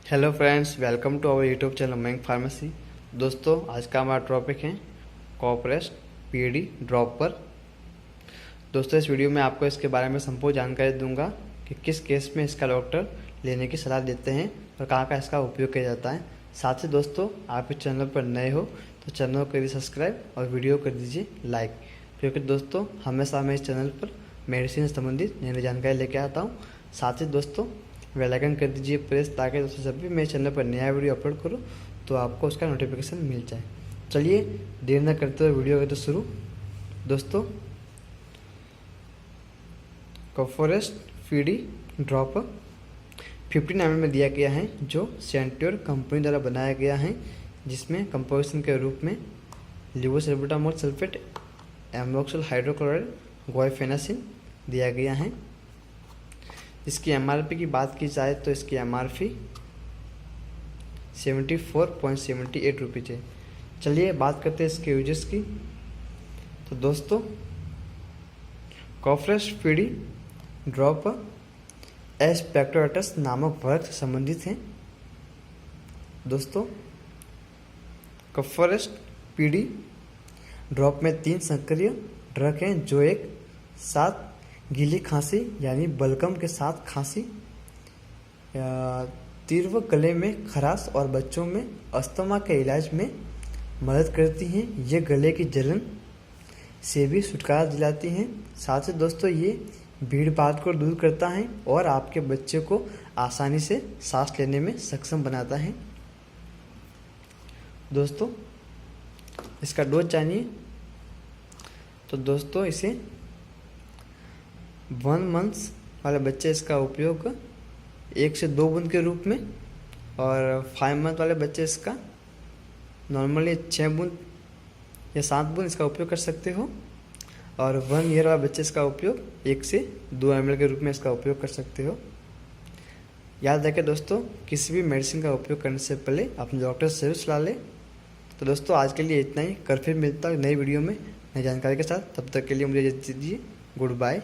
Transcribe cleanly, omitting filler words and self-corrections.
Hello friends, welcome to our YouTube channel मैंग pharmacy. दोस्तों, आज का हमारा टॉपिक है कॉपरेस्ट पीडी ड्रॉप पर। दोस्तों, इस वीडियो में आपको इसके बारे में संपूर्ण जानकारी दूंगा कि किस केस में इसका डॉक्टर लेने की सलाह देते हैं और कहाँ का इसका उपयोग किया जाता है। साथ ही दोस्तों, आप इस चैनल पर नए हो तो चैनल को करिए सब्सक्राइब और वीडियो कर दीजिए लाइक, क्योंकि दोस्तों हमेशा मैं इस चैनल पर मेडिसिन से संबंधित नई जानकारी लेके आता हूँ। साथ ही दोस्तों, बेल आइकन कर दीजिए प्रेस, ताकि दोस्तों जब भी मेरे चैनल पर नया वीडियो अपलोड करूँ तो आपको उसका नोटिफिकेशन मिल जाए। चलिए देर न करते हुए वीडियो करते शुरू। दोस्तों, कॉपरेस्ट पीडी ड्रॉप 15 ml में दिया गया है, जो सेंट्योर कंपनी द्वारा बनाया गया है, जिसमें कंपोजिशन के रूप में लिवोसल्बुटामोल सल्फेट, एमोक्सिल हाइड्रोक्लोराइड, गुआइफेनासिन दिया गया है। इसकी एमआरपी की बात की जाए तो इसकी एमआरपी 74.78 रुपीज़ है। चलिए बात करते हैं इसके यूजेस की। तो दोस्तों, कॉपरेस्ट पीडी ड्रॉप एस्पेक्टोरेटस नामक वर्ग से संबंधित है। दोस्तों, कॉपरेस्ट पीडी ड्रॉप में 3 सक्रिय ड्रग हैं, जो एक साथ गीली खांसी यानी बलगम के साथ खांसी, तीव्र गले में खराश और बच्चों में अस्थमा के इलाज में मदद करती हैं। ये गले की जलन से भी छुटकारा दिलाती हैं। साथ ही दोस्तों, ये भीड़ भाड़ को दूर करता है और आपके बच्चे को आसानी से सांस लेने में सक्षम बनाता है। दोस्तों, इसका डोज जानिए। तो दोस्तों, इसे 1 month वाले बच्चे इसका उपयोग 1 से 2 बूंद के रूप में, और 5 month वाले बच्चे इसका नॉर्मली 6 बूंद या 7 बूंद इसका उपयोग कर सकते हो, और 1 year वाला बच्चे इसका उपयोग 1 से 2 ml के रूप में इसका उपयोग कर सकते हो। याद रखें दोस्तों, किसी भी मेडिसिन का उपयोग करने से पहले अपने डॉक्टर से जरूर सलाह लें। तो दोस्तों, आज के लिए इतना ही। कर फिर मिलता है नई वीडियो में नई जानकारी के साथ। तब तक के लिए मुझे इजाज़त दीजिए। Good bye.